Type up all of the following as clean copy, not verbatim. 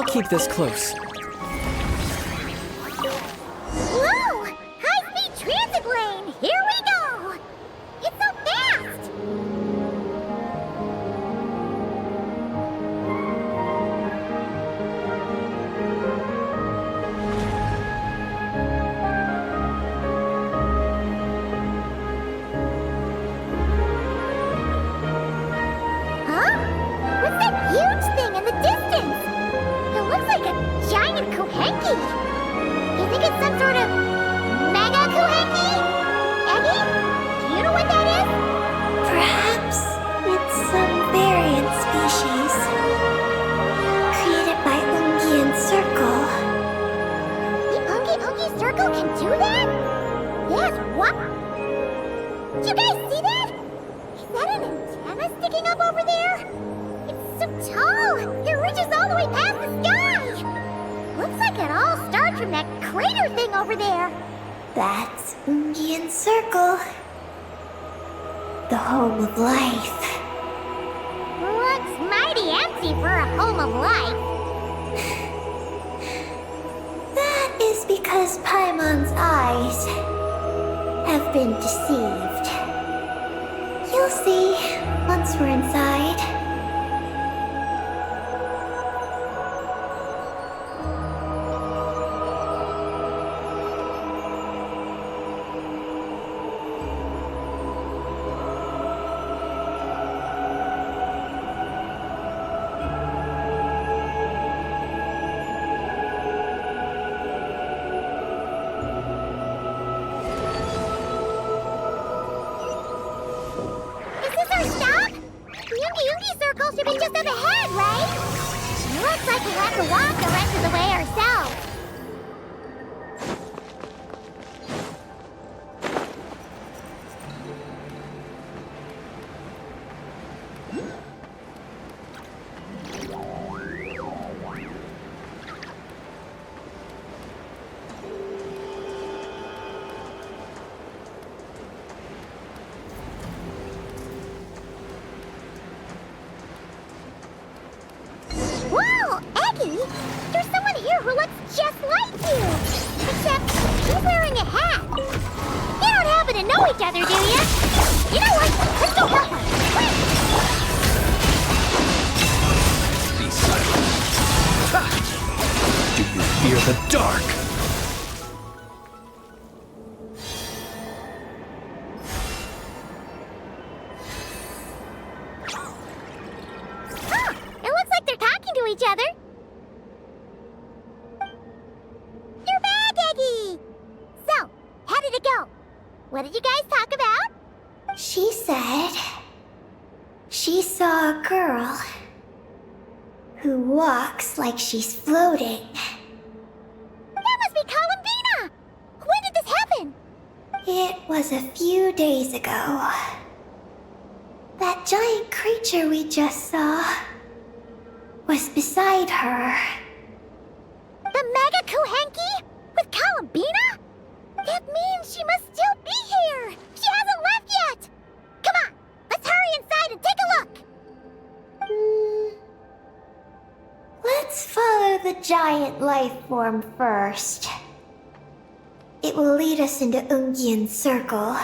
keep this close. Whoa! High-speed transit lane! Here we go! It's so fast! Huh? What's that huge thing in the distance? It looks like a giant kuhenki. You think it's some sort of mega kuhenki? Eggie? Do you know what that is? Perhaps it's some variant species created by Ungian Circle. The Ungi Circle can do that? Yes, what? Do you guys see that? Is that an antenna sticking up over there? It's so tall! It reaches all the way past the sky! Looks like it all starts from that crater thing over there. That's Ungian Circle, the home of life. Looks mighty empty for a home of life. That is because Paimon's eyes have been deceived. You'll see once we're inside. Is this our stop? The Ungi Circle should be just up ahead, right? Looks like we have to walk the rest of the way ourselves. Whoa, Eggie! There's someone here who looks just like you! Except he's wearing a hat. You don't happen to know each other, do you? You know what? Let's go help her! Quick! Be silent. Ha! Do you fear the dark? Huh, it looks like they're talking to each other. You're back, Eggie! So, how did it go? What did you guys talk about? She said she saw a girl who walks like she's floating. That must be Columbina! When did this happen? It was a few days ago. That giant creature we just saw was beside her. The Mega Kuhenki? With Columbina? That means she must still be here! She hasn't left yet! Come on, let's hurry inside and take a look! Let's follow the giant life form first. It will lead us into Ungian Circle.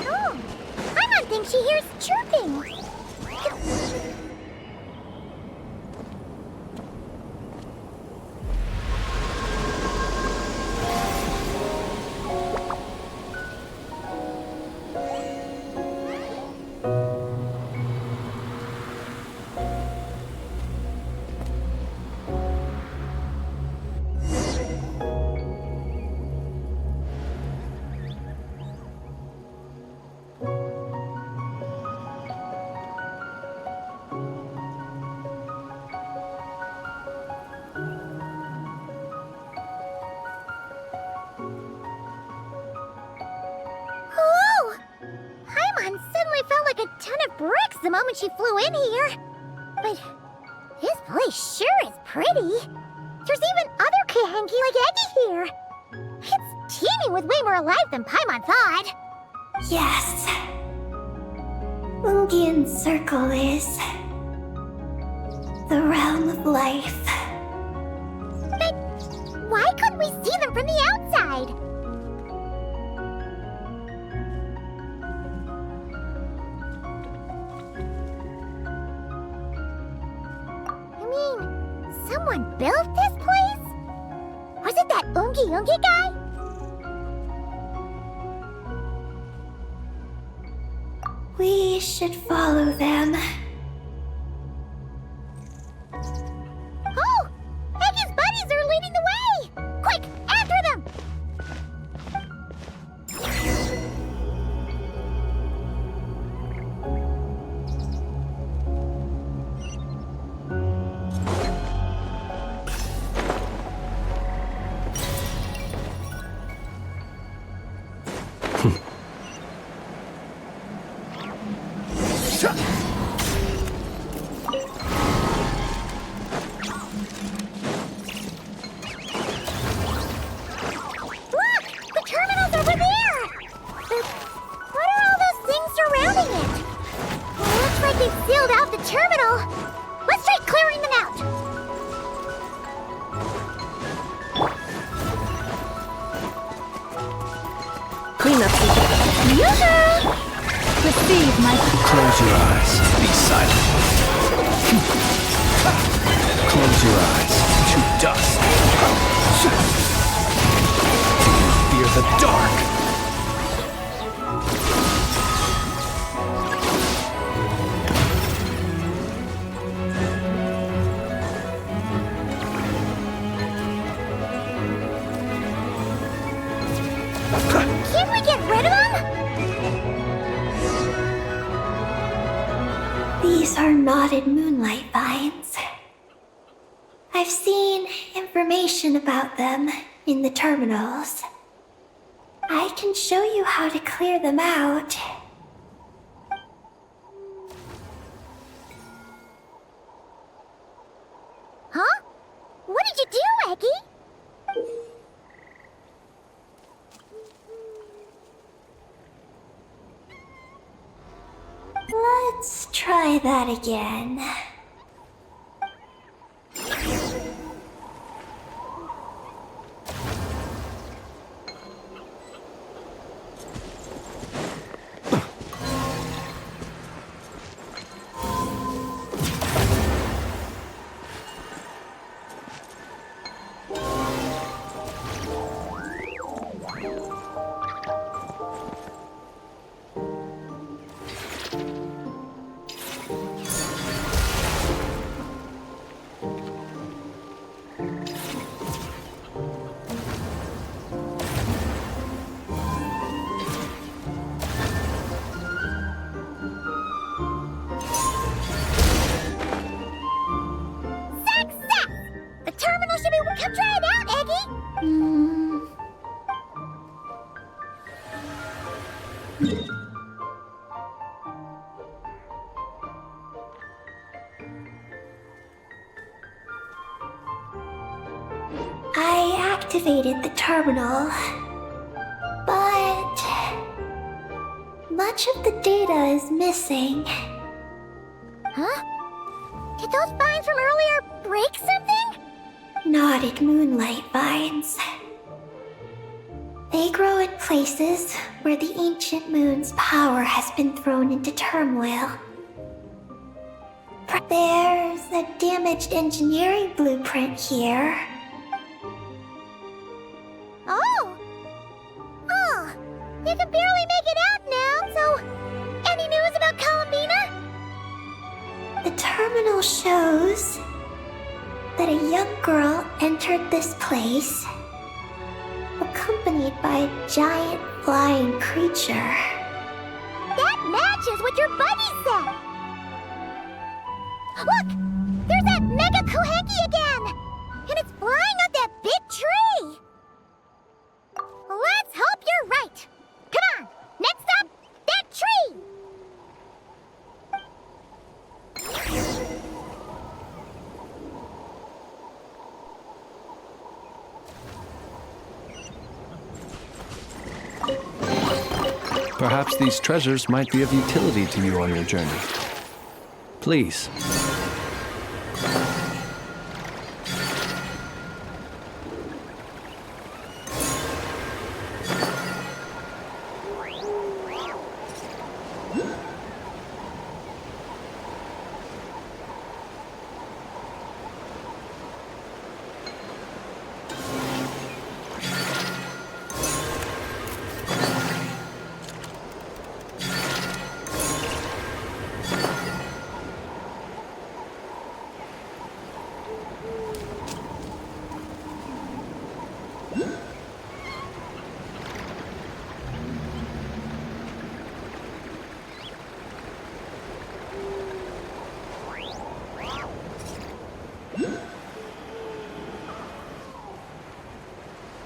Oh, Paimon thinks she hears chirping. relaxed the moment she flew in here. But this place sure is pretty. There's even other Kahanki like Eggy here. It's teeming with way more alive than Paimon thought. Yes. Ungian Circle is the realm of life. But why couldn't we see them from the outside? I mean, someone built this place? Was it that Ungi guy? We should follow them. Oh! Eggy's buddies are leading the way! Quick, after them! Receive my... Close your eyes. Be silent. Close your eyes. To dust. Do you fear the dark? Can't we get rid of them? These are knotted moonlight vines. I've seen information about them in the terminals. I can show you how to clear them out. Huh? What did you do, Eggy? Let's try that again. Come try it out, Eggy! I activated the terminal, but much of the data is missing. Huh? Did those vines from earlier break something? Knotted moonlight vines. They grow in places where the ancient moon's power has been thrown into turmoil. There's a damaged engineering blueprint here. Oh! Oh! You can barely make it out now, so... Any news about Columbina? The terminal shows that a young girl entered this place, accompanied by a giant flying creature. That matches what your buddy said! Look! There's that Mega Kohenki again! And it's flying up that big tree! Let's hope you're right! Come on! Next up, that tree! perhaps these treasures might be of utility to you on your journey. Please.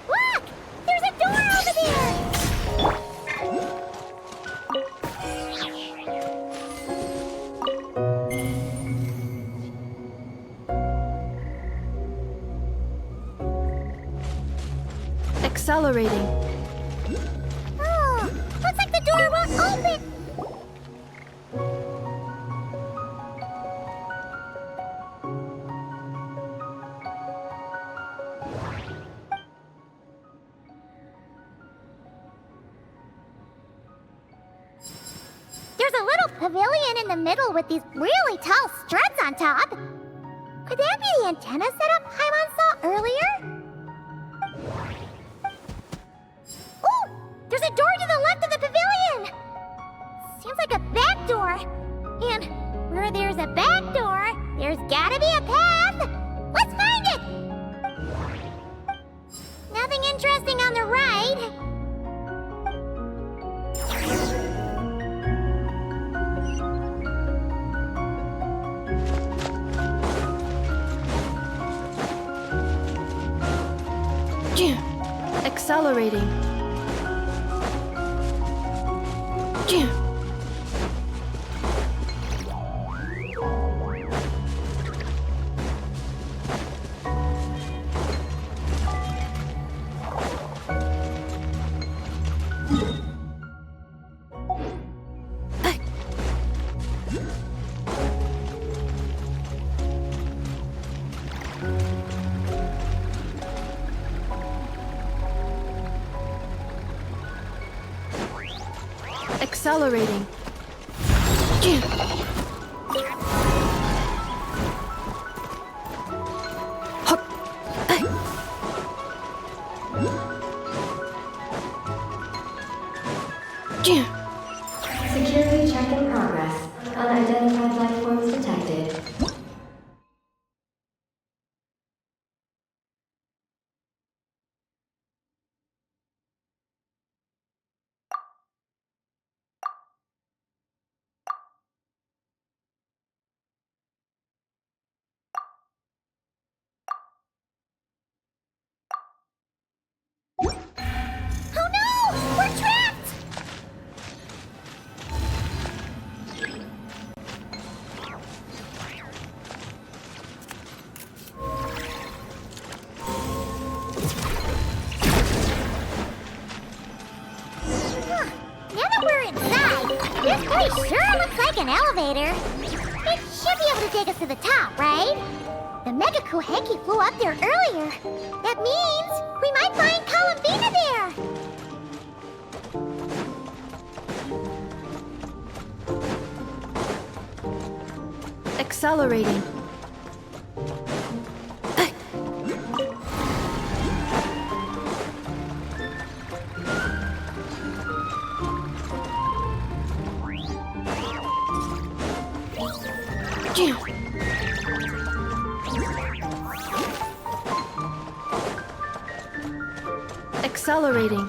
Look! There's a door over there! Accelerating. Oh, looks like the door won't open! There's a little pavilion in the middle with these really tall struts on top. Could that be the antenna setup Paimon saw earlier? Oh! There's a door to the left of the pavilion! Seems like a back door. And where there's a back door, there's gotta be a path! Let's find it! Nothing interesting on the right. Accelerating. Accelerating. Security check in progress. Unidentified life forms detected. Oh no! We're trapped! Huh. Now that we're inside, this place sure looks like an elevator. It should be able to take us to the top, right? The Mega Kohenki flew up there earlier. That means we might find Columbina there. Accelerating. Accelerating.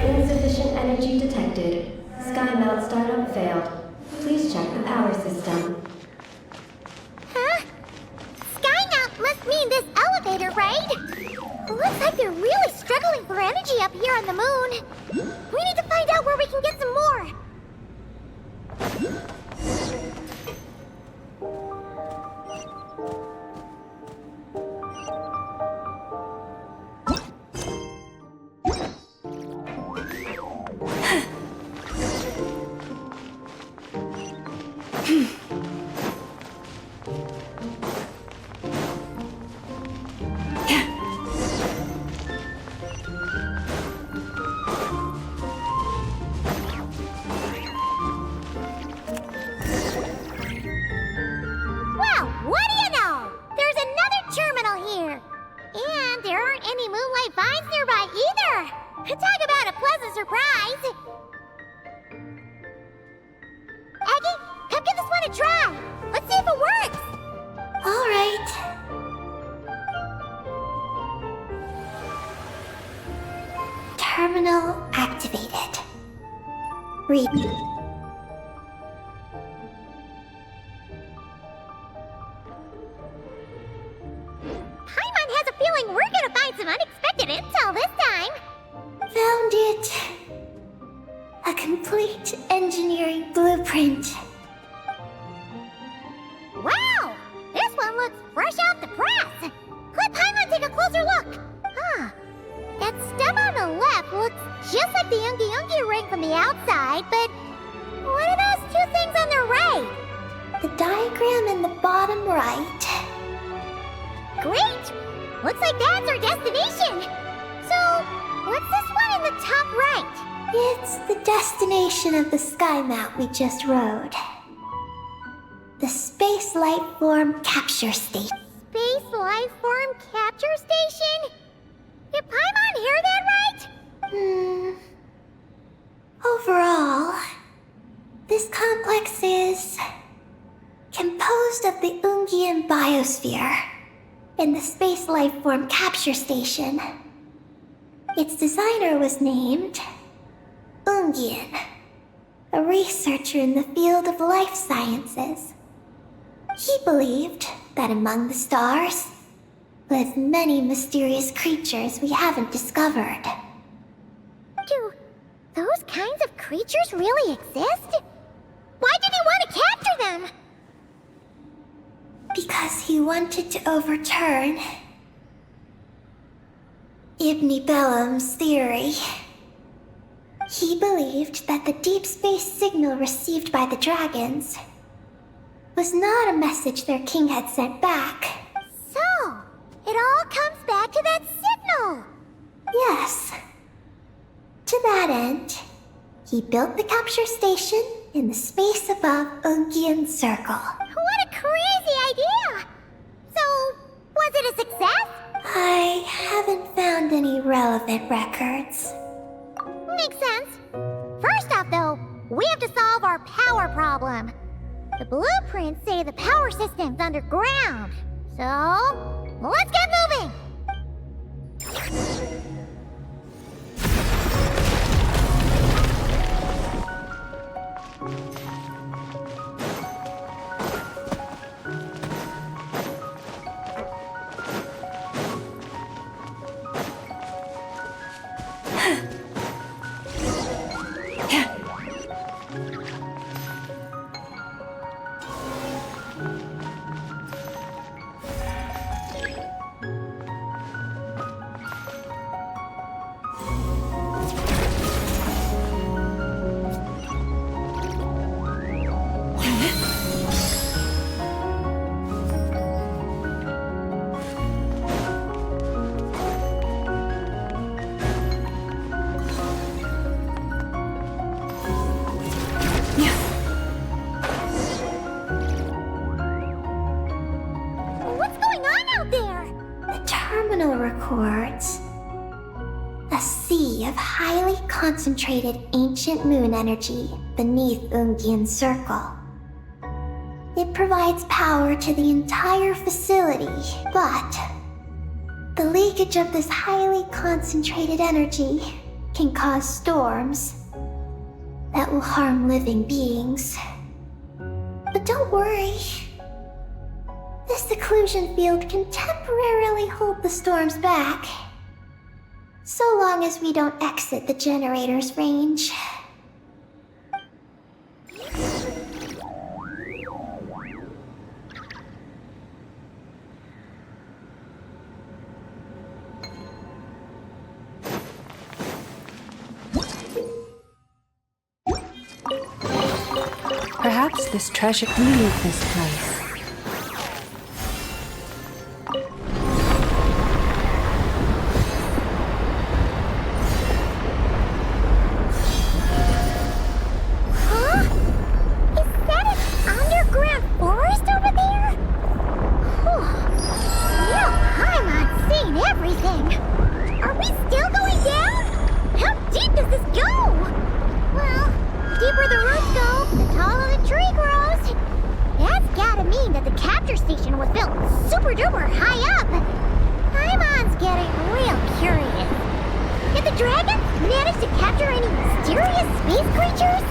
Insufficient energy detected. Sky mount startup failed. Please check the power system. Huh? Skynaut must mean this elevator, right? Looks like they're really struggling for energy up here on the moon. We need to find out where we can get some more. Well, what do you know? There's another terminal here. And there aren't any moonlight vines nearby either. Talk about a pleasant surprise. Aggie, come give this one a try. Let's see if it works. All right. Terminal activated. Read. Paimon has a feeling we're gonna find some unexpected intel this time. Found it. A complete engineering blueprint. Wow! This one looks fresh off the press! Let Paimon take a closer look! Huh. That stem on the left looks just like the Ungi ring from the outside, but what are those two things on the right? The diagram in the bottom right. Great! Looks like that's our destination! So, what's this one in the top right? It's the destination of the sky mount we just rode. The Space Life Form Capture Station. Space Life Form Capture Station? Did Paimon hear that right? Overall, this complex is composed of the Ungian biosphere and the space life form capture station. Its designer was named Ungian, a researcher in the field of life sciences. He believed that among the stars lived many mysterious creatures we haven't discovered. Do those kinds of creatures really exist? Why did he want to capture them? Because he wanted to overturn Ibn Bellum's theory. He believed that the deep space signal received by the dragons was not a message their king had sent back. So, it all comes back to that signal! Yes. To that end, he built the capture station in the space above Ungian Circle. What a crazy idea! So, was it a success? I haven't found any relevant records. Makes sense. First off, though, we have to solve our power problem. The blueprints say the power system's underground. So, let's get moving! What's going on out there? The terminal records a sea of highly concentrated ancient moon energy beneath Ungian Circle. It provides power to the entire facility, but the leakage of this highly concentrated energy can cause storms that will harm living beings. But don't worry. This seclusion field can temporarily hold the storms back, so long as we don't exit the generator's range. Perhaps this treasure can leave this place. Huh? Is that an underground forest over there? Whew. Now Paimon's seeing everything. Are we still going down? How deep does this go? Well, the deeper the roots go, the taller the tree grows. That's gotta mean that the capture station was built super duper high up. Paimon's getting real curious. Did the dragons manage to capture any mysterious space creatures?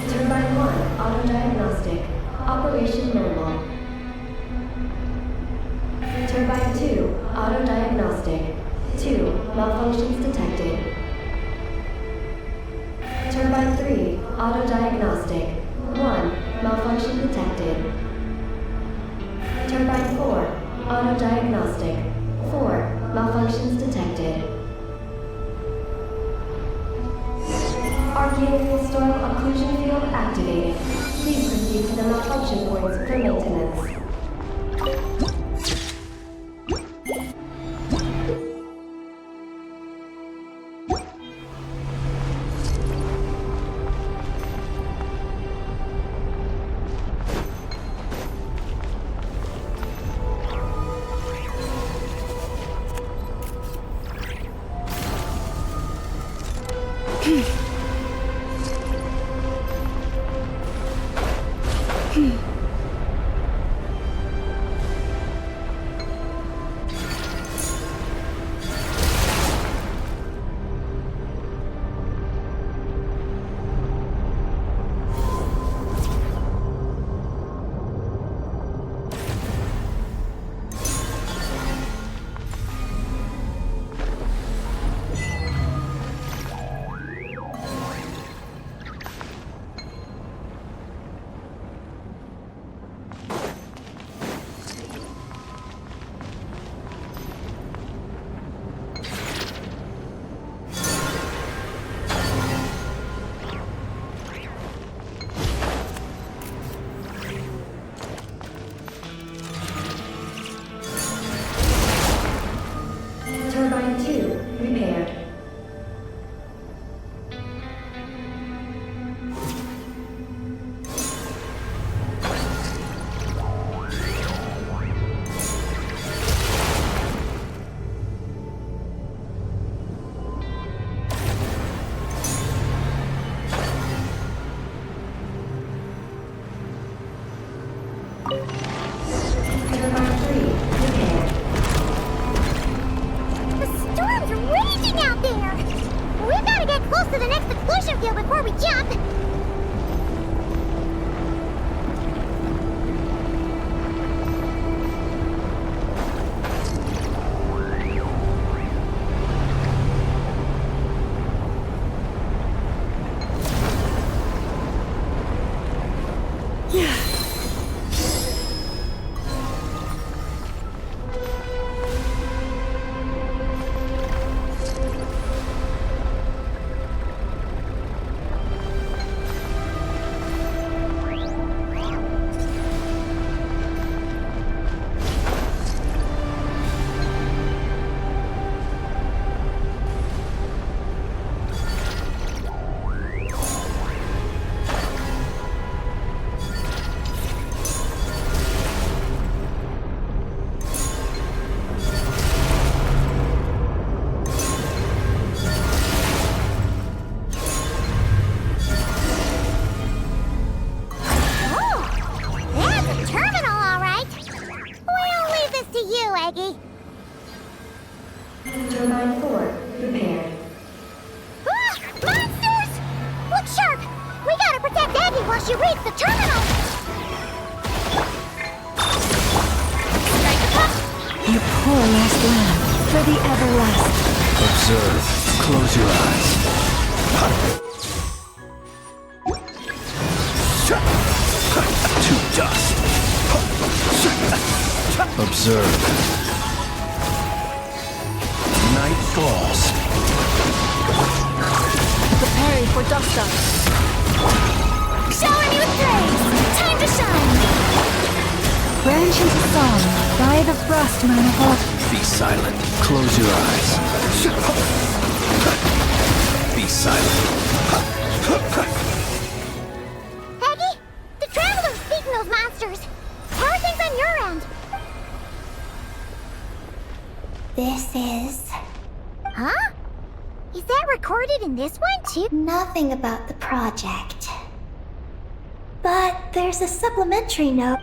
Turbine 1, auto-diagnostic. Operation normal. Turbine 2, auto-diagnostic. 2, malfunctions detected. Turbine 3, auto-diagnostic. 1, malfunction detected. Turbine 4, auto-diagnostic. 4, malfunctions detected. Auxiliary storm occlusion field activated. Please proceed to the malfunction points for maintenance. Turbine 2 repaired. Turbine 3 repaired. The storm's raging out there! We've got to get close to the next exclusion field before we jump! Turbine 4 repaired. Ah! Monsters! Look sharp! We gotta protect Aggie while she reads the terminal! Your poor last lamb, for the everlasting. Observe. Close your eyes. To dust. Observe. Night falls. Preparing for dust up. Shower me with praise! Time to shine! Branch into song by the frost manifold. Be silent. Close your eyes. Be silent. Aggie, the Traveler's beating those monsters! How are things on your end? This is Huh? Is that recorded in this one too? nothing about the project. But there's a supplementary note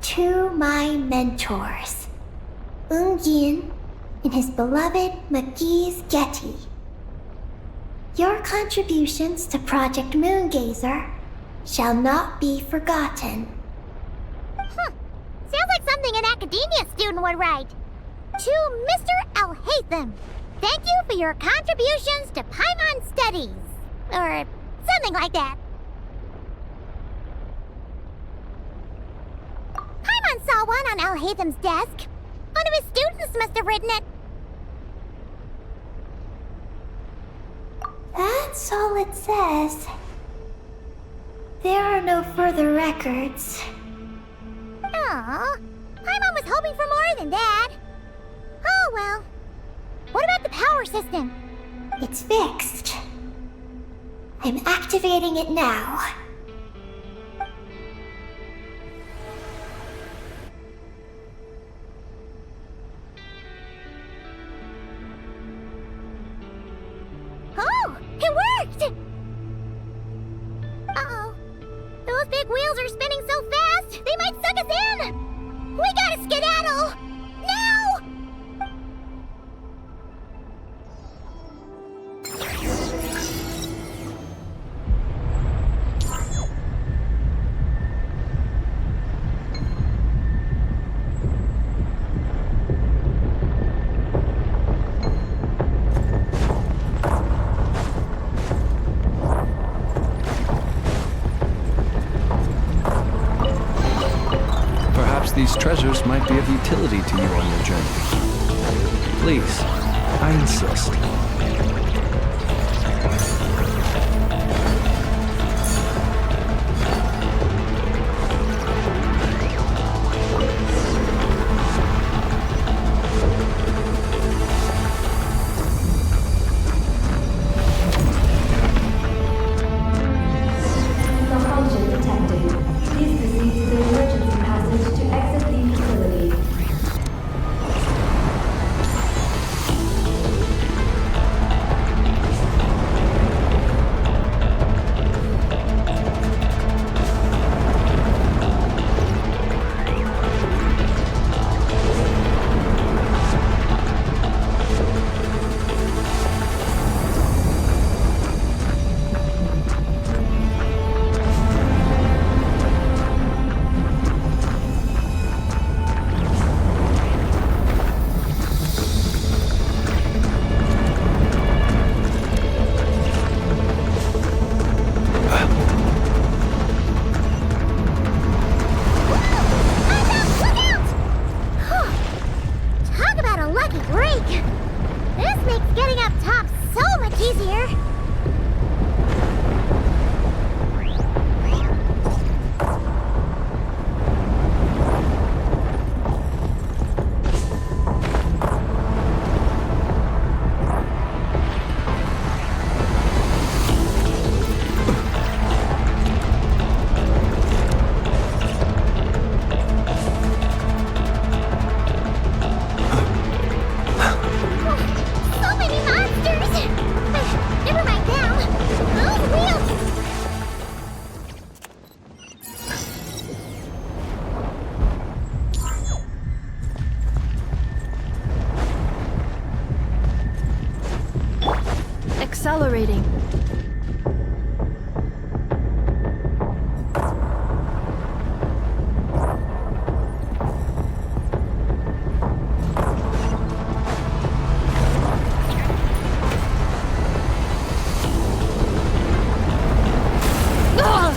to my mentors, Yin and his beloved McGee's Getty. Your contributions to Project Moongazer shall not be forgotten. Sounds like something an academia student would write. To Mr. Alhaitham, thank you for your contributions to Paimon Studies. Or something like that. Paimon saw one on Alhaitham's desk. One of his students must have written it. That That's all it says. There are no further records. Aw, Paimon was hoping for more than that. Oh well. What about the power system? It's fixed. I'm activating it now. Oh, it worked! Uh-oh. Those big wheels are spinning so fast, they might suck us in! We gotta skedaddle! Now! Perhaps these treasures might be of utility to you on your journey. Please, I insist. Malfunction detected. Please proceed to the emergency passage to exit the facility. Look out! Talk about a lucky break! This makes getting up top so much easier! So many monsters! Never mind now. Those wheels! Accelerating. Ah!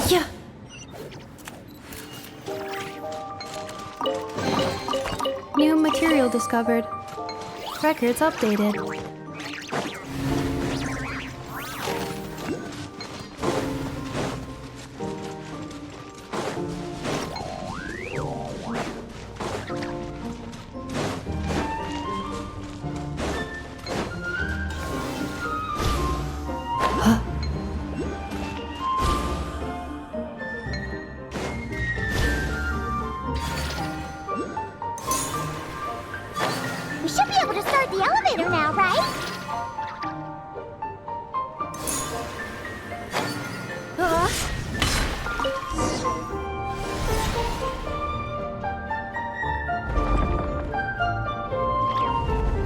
Yeah. New material discovered. Records updated. We should be able to start the elevator now, right?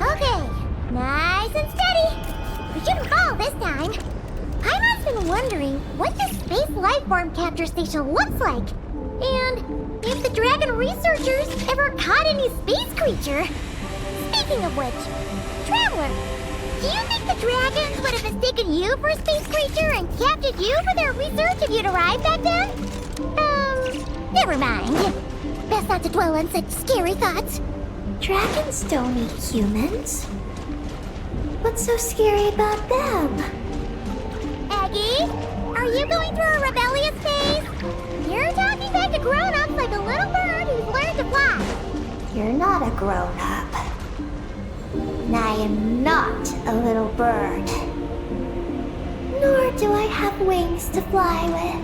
Okay, nice and steady. We shouldn't fall this time. Paimon's been wondering what this space life form capture station looks like. And if the dragon researchers ever caught any space creature. Speaking of which, Traveler, do you think the dragons would have mistaken you for a space creature and captured you for their research if you'd arrived back then? Never mind. Best not to dwell on such scary thoughts. Dragons don't eat humans. What's so scary about them? Aggie, are you going through a rebellious phase? You're talking back to grown-ups like a little bird who's learned to fly. You're not a grown-up. And I am not a little bird. Nor do I have wings to fly with.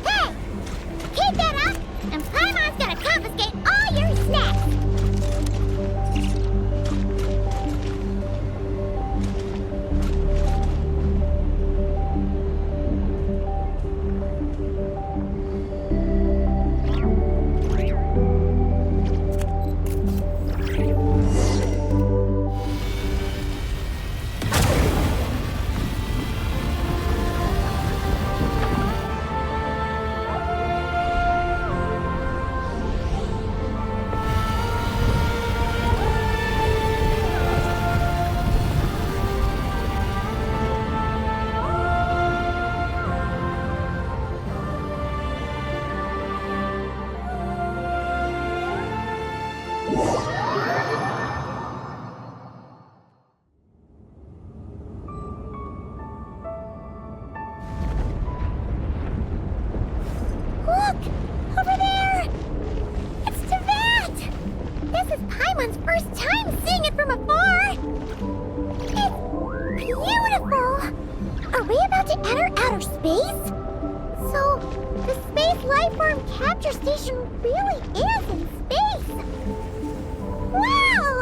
Hey! Keep that up, and Paimon's gonna confiscate all your snacks! Look! Over there! It's Teyvat! This is Paimon's first time seeing it from afar! It's beautiful! Are we about to enter outer space? So, the space lifeform capture station really is in space! Wow!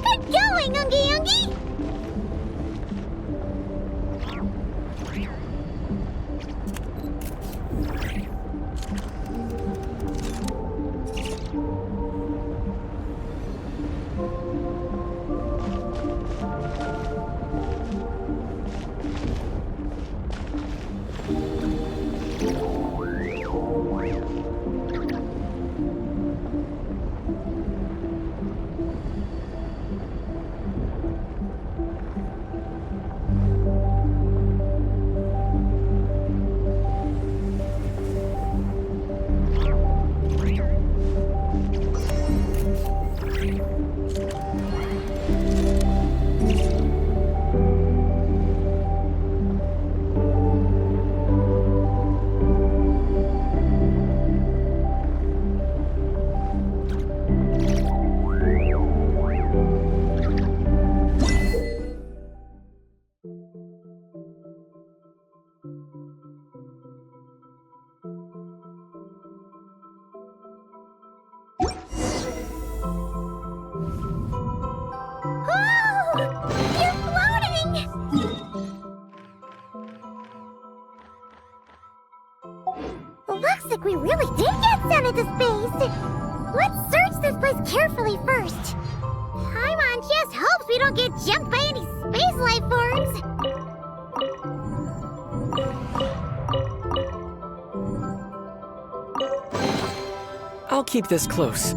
Good going, Ungie Ungie! Looks like we really did get sent into space! Let's search this place carefully first. Paimon just hopes we don't get jumped by any space life forms. I'll keep this close.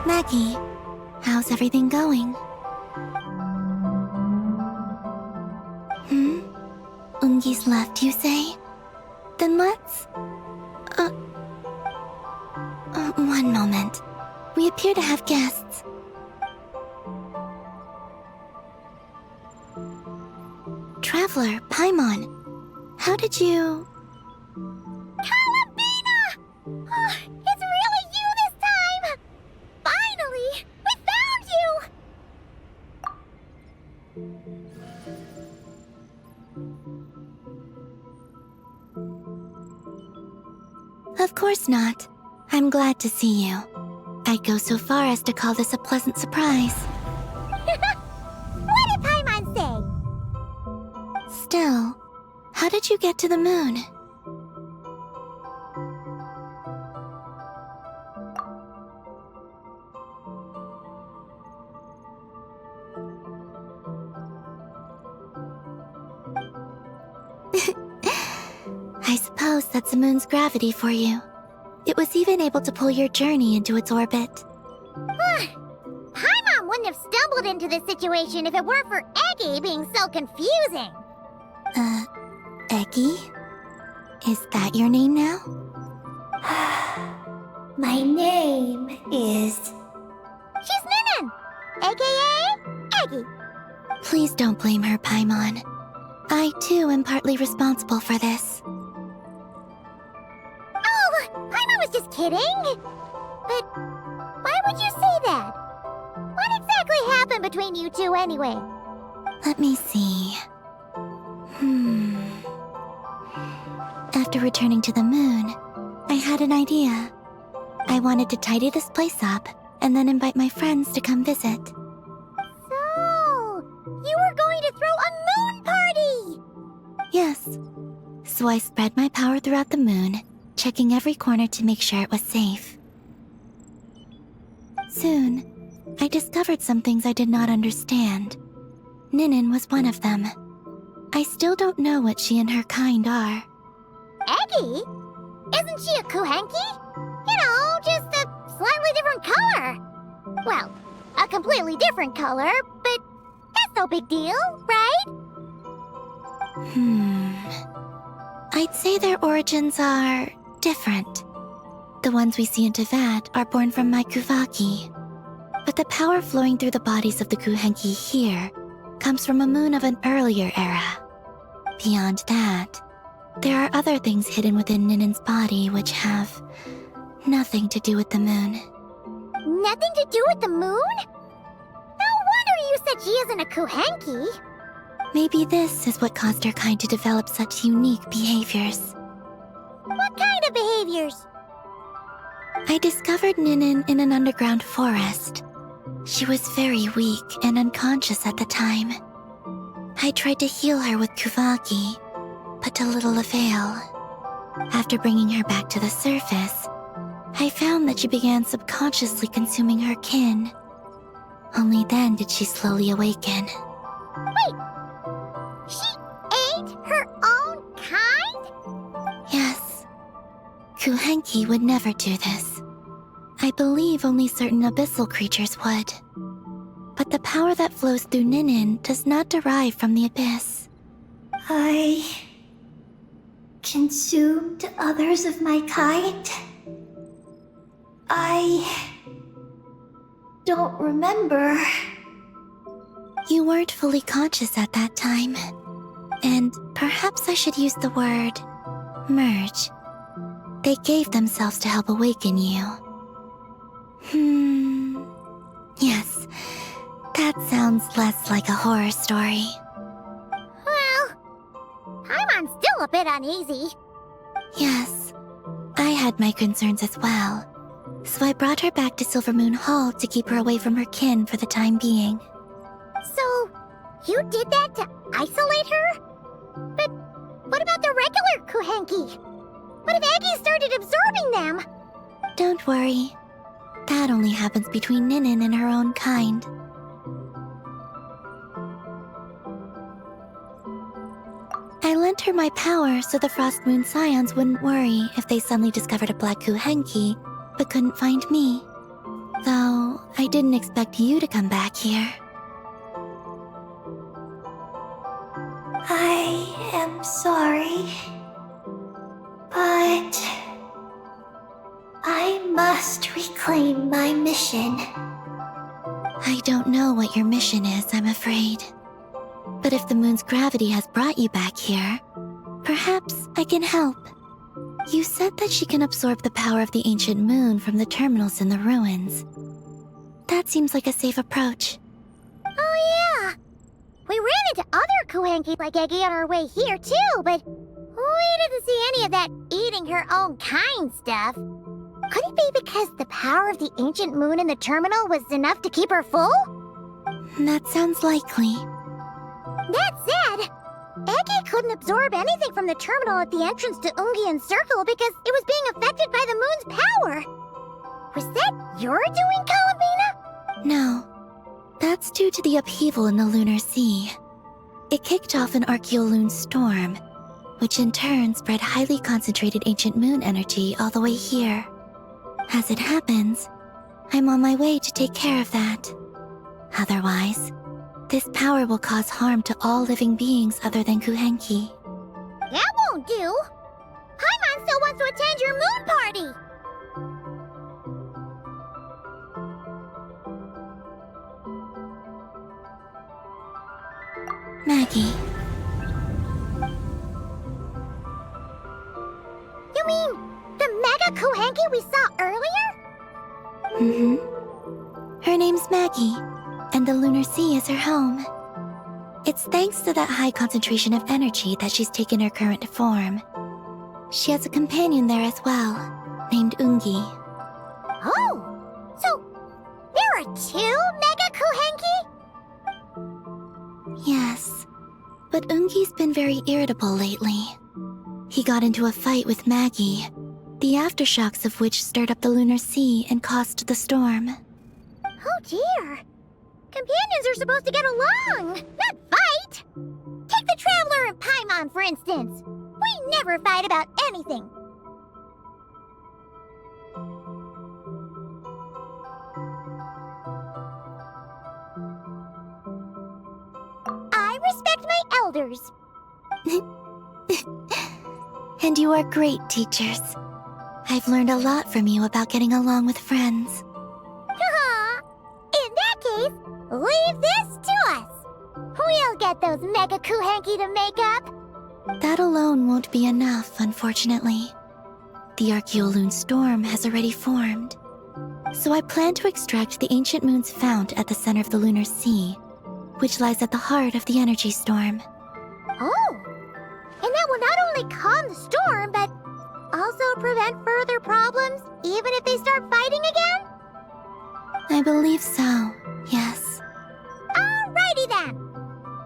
Maggie, how's everything going? Ungi's left, you say? Then let's... one moment. We appear to have guests. Traveler, Paimon, how did you... Calabina! Oh, it's really you this time! Finally! We found you! Of course not. I'm glad to see you. I'd go so far as to call this a pleasant surprise. What did Paimon say? Still, how did you get to the moon? I suppose that's the moon's gravity for you. It was even able to pull your journey into its orbit. Paimon wouldn't have stumbled into this situation if it weren't for Eggy being so confusing. Eggy? Is that your name now? My name is... She's Ninin, aka Eggy. Please don't blame her, Paimon. I, too, am partly responsible for this. Oh, Paimon was just kidding. But why would you say that? What exactly happened between you two anyway? Let me see. After returning to the moon, I had an idea. I wanted to tidy this place up and then invite my friends to come visit. So, you were going to throw a moon party! Yes. So I spread my power throughout the moon, checking every corner to make sure it was safe. Soon, I discovered some things I did not understand. Ninin was one of them. I still don't know what she and her kind are. Eggy? Isn't she a kuhenki? You know, just a slightly different color. Well, a completely different color, but that's no big deal, right? I'd say their origins are different. The ones we see in Teyvat are born from my Kuvaki. But the power flowing through the bodies of the kuhenki here comes from a moon of an earlier era. Beyond that, there are other things hidden within Ninin's body which have nothing to do with the moon. Nothing to do with the moon? No wonder you said she isn't a kuhenki. Maybe this is what caused her kind to develop such unique behaviors. What kind of behaviors? I discovered Ninin in an underground forest. She was very weak and unconscious at the time. I tried to heal her with Kuvaki, but to little avail. After bringing her back to the surface, I found that she began subconsciously consuming her kin. Only then did she slowly awaken. Wait! She ate her own kind? Yes. Kuhenki would never do this. I believe only certain abyssal creatures would. But the power that flows through Ninin does not derive from the abyss. I consumed others of my kind? I don't remember. You weren't fully conscious at that time. And perhaps I should use the word merge. They gave themselves to help awaken you. Yes. That sounds less like a horror story. Well, Paimon's still a bit uneasy. Yes. I had my concerns as well. So I brought her back to Silvermoon Hall to keep her away from her kin for the time being. So, you did that to isolate her? But what about the regular Kuhenki? What if Aggie started absorbing them? Don't worry. That only happens between Ninin and her own kind. I lent her my power so the Frost Moon Scions wouldn't worry if they suddenly discovered a black Kuhenki, but couldn't find me. Though, I didn't expect you to come back here. I am sorry, but I must reclaim my mission. I don't know what your mission is, I'm afraid. But if the moon's gravity has brought you back here, perhaps I can help. You said that she can absorb the power of the ancient moon from the terminals in the ruins. That seems like a safe approach. Oh yeah! We ran into other Kuhenki like Eggie on our way here too, but we didn't see any of that eating her own kind stuff. Could it be because the power of the ancient moon in the terminal was enough to keep her full? That sounds likely. That said, Eggie couldn't absorb anything from the terminal at the entrance to Ungian Circle because it was being affected by the moon's power. Was that your doing, Columbina? No. That's due to the upheaval in the lunar sea. It kicked off an Archeoloon storm, which in turn spread highly concentrated ancient moon energy all the way here. As it happens, I'm on my way to take care of that. Otherwise, this power will cause harm to all living beings other than Kuhenki. That won't do! Paimon still wants to attend your moon party! Maggie. You mean the Mega Kuhenki we saw earlier? Her name's Maggie, and the lunar sea is her home. It's thanks to that high concentration of energy that she's taken her current form. She has a companion there as well, named Ungi. Oh! So, there are two Mega Kuhenki? Yes, but Ungi's been very irritable lately. He got into a fight with Maggie, the aftershocks of which stirred up the lunar sea and caused the storm. Oh dear. Companions are supposed to get along, not fight. Take the Traveler and Paimon, for instance. We never fight about anything. I respect my elders. And you are great teachers. I've learned a lot from you about getting along with friends. In that case, leave this to us. We'll get those Mega Kuhenki to make up. That alone won't be enough, unfortunately. The Archeoloon storm has already formed. So I plan to extract the ancient moon's fount at the center of the lunar sea, which lies at the heart of the energy storm. Oh! And that will not only calm the storm, but also prevent further problems, even if they start fighting again? I believe so, yes. Alrighty then!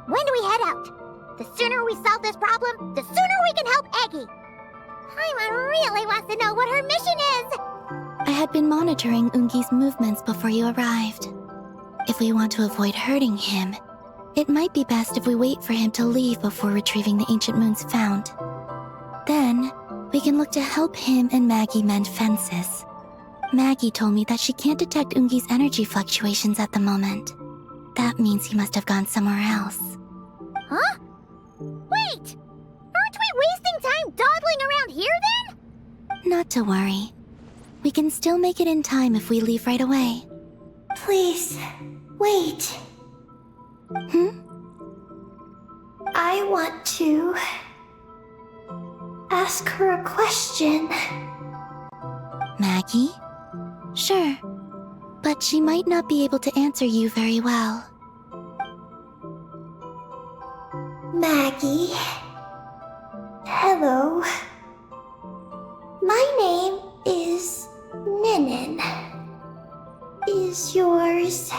When do we head out? The sooner we solve this problem, the sooner we can help Eggie! Paimon really wants to know what her mission is! I had been monitoring Ungi's movements before you arrived. If we want to avoid hurting him, it might be best if we wait for him to leave before retrieving the ancient moon's fount. Then, we can look to help him and Maggie mend fences. Maggie told me that she can't detect Ungi's energy fluctuations at the moment. That means he must have gone somewhere else. Huh? Wait! Aren't we wasting time dawdling around here then? Not to worry. We can still make it in time if we leave right away. Please, wait. I want to ask her a question. Maggie? Sure. but she might not be able to answer you very well. Maggie. Hello. My name is Ninin. Is yours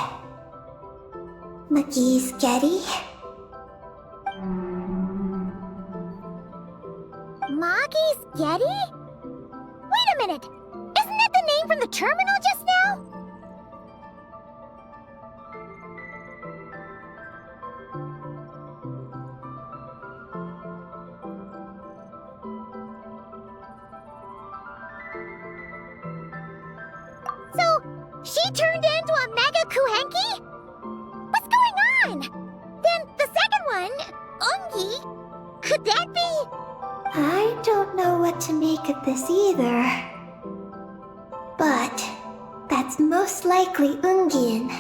McGee's Getty? Maggie's Getty? Wait a minute! Isn't that the name from the terminal just now? So, she turned into a Mega Kuhenki? What's going on? Then the second one, Ungi, could that be? I don't know what to make of this either. But that's most likely Ungin.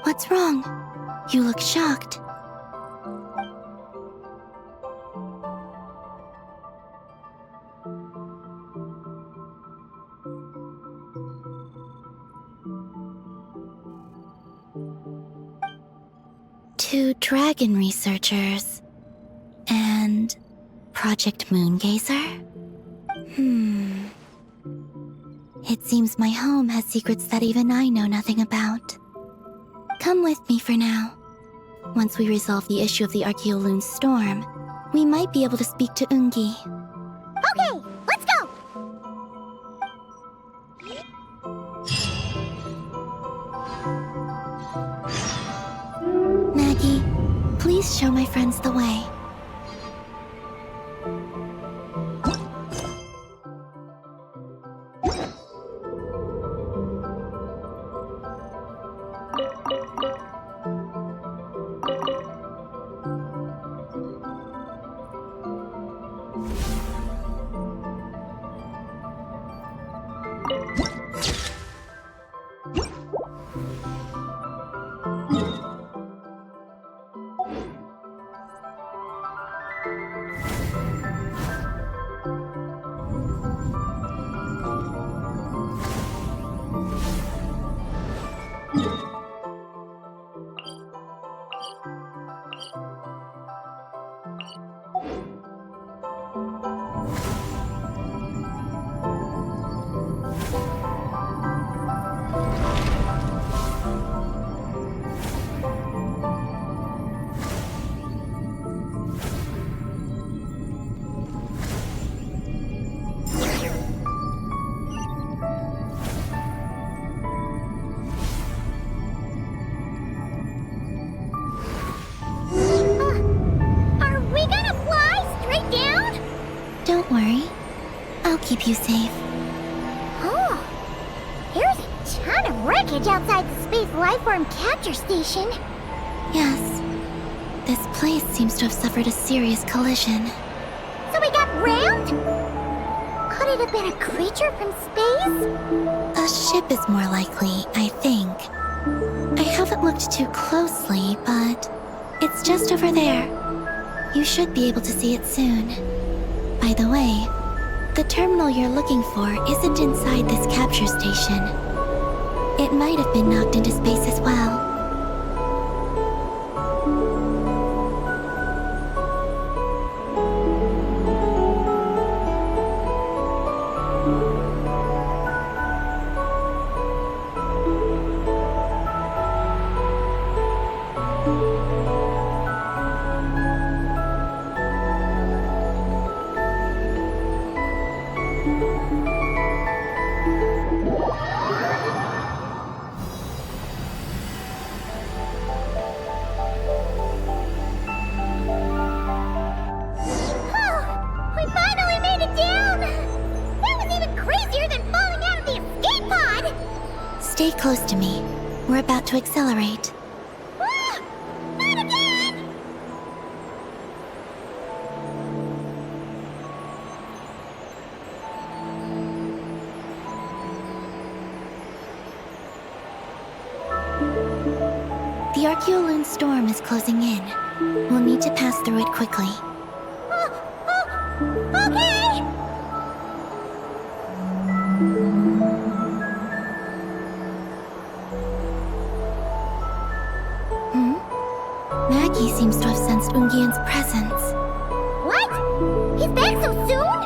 What's wrong? You look shocked. Two dragon researchers and Project Moongazer? It seems my home has secrets that even I know nothing about. Come with me for now. Once we resolve the issue of the Archeoloon storm, we might be able to speak to Ungi. Okay, let's go! Maggie, please show my friends the way. Are we gonna fly straight down? Don't worry. I'll keep you safe. Oh, there's a ton of wreckage outside the Space Lifeform Capture Station. Yes. This place seems to have suffered a serious collision. So we got rammed? Could it have been a creature from space? A ship is more likely, I think. I haven't looked too closely, but it's just over there. You should be able to see it soon. By the way, the terminal you're looking for isn't inside this capture station. It might have been knocked into space as well. Oh, we finally made it down! That was even crazier than falling out of the escape pod! Stay close to me. We're about to accelerate. Ah, not again! The Archeoloon storm is closing in. We'll need to pass through it quickly. Okay! have sensed Ungian's presence. What? He's back so soon?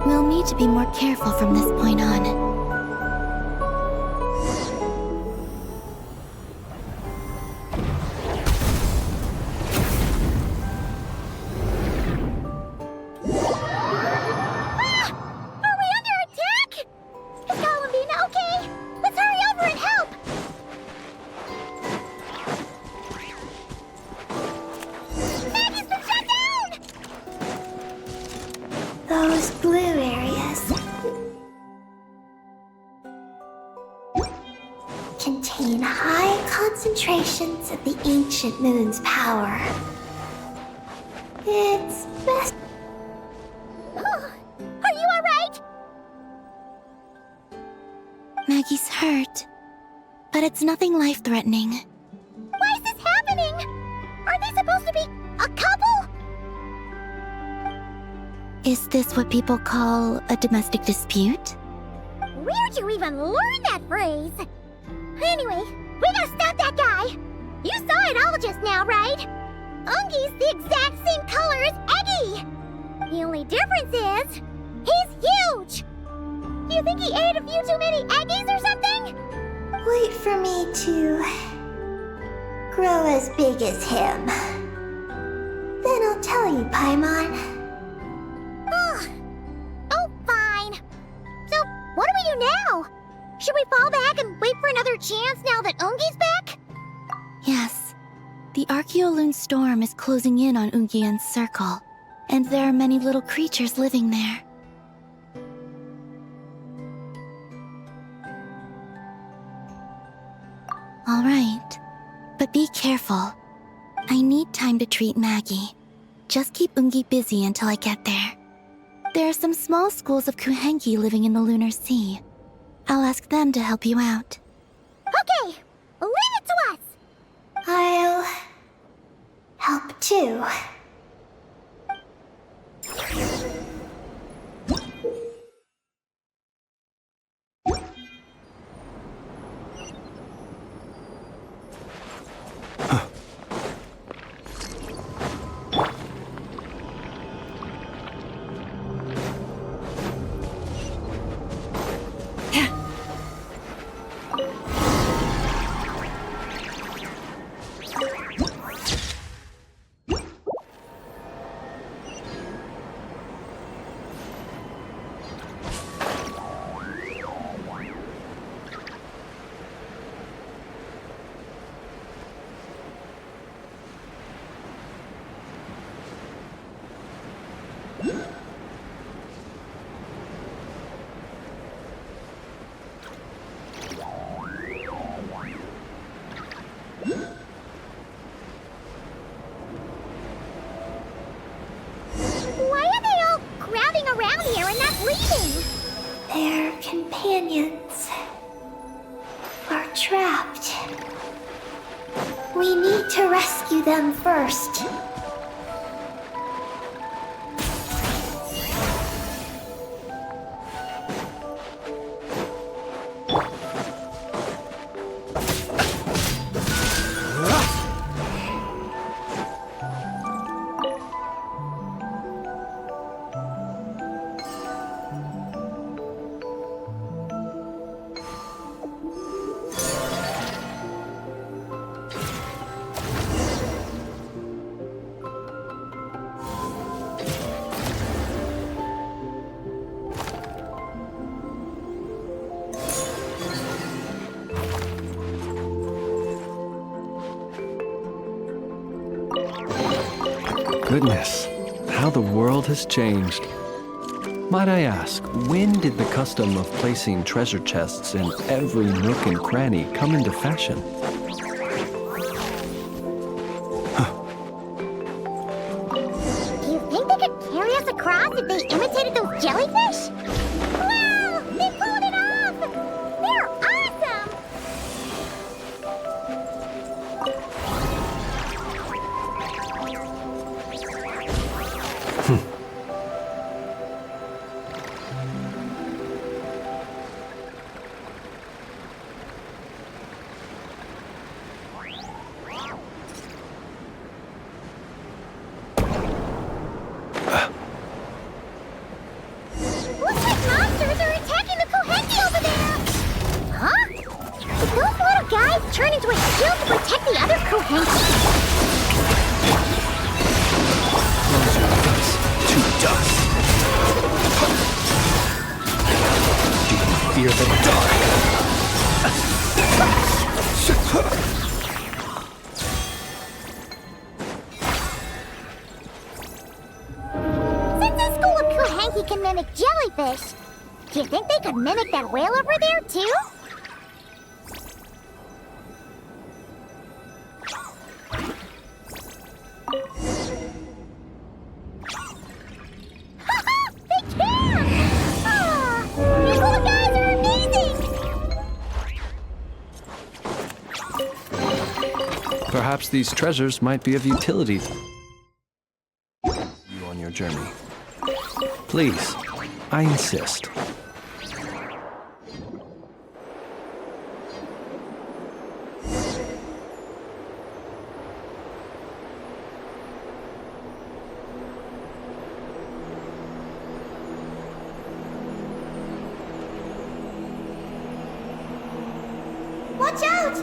We'll need to be more careful from this point on. Are we under attack? Is Columbine okay? Let's hurry over and help! Maggie's been shut down! Those blue areas contain high concentrations of the ancient moon's power. It's best. Are you alright? Maggie's hurt, but it's nothing life-threatening. Why is this happening? Are they supposed to be a couple? Is this what people call a domestic dispute? Where'd you even learn that phrase? Anyway, we gotta stop that guy! You saw it all just now, right? Ungi's the exact same color as Eggy! The only difference is, he's huge! Do you think he ate a few too many Eggies or something? Wait for me to grow as big as him. Then I'll tell you, Paimon. Oh, fine. So, what do we do now? Should we fall back and wait for another chance now that Ungi's back? Yes. The Archeoloon storm is closing in on Ungian's circle, and there are many little creatures living there. All right, but be careful. I need time to treat Maggie. Just keep Ungi busy until I get there. There are some small schools of Kuhengi living in the Lunar Sea. I'll ask them to help you out. Okay, leave it to us! I'll help too. Why are they all crowding around here and not leaving? Their companions are trapped. We need to rescue them first. Goodness, how the world has changed. Might I ask, when did the custom of placing treasure chests in every nook and cranny come into fashion? Do you think they could carry us across if they imitated those jellyfish? Wow! They pulled it off! They're awesome! turn into a shield to protect the other Kohenki. Close your eyes to dust. Do you fear the dark? Since the school of Kohenki can mimic jellyfish, do you think they could mimic that whale over there, too? They can! Ah, you little guys are amazing! Perhaps these treasures might be of utility to you on your journey. Please, I insist. Watch out!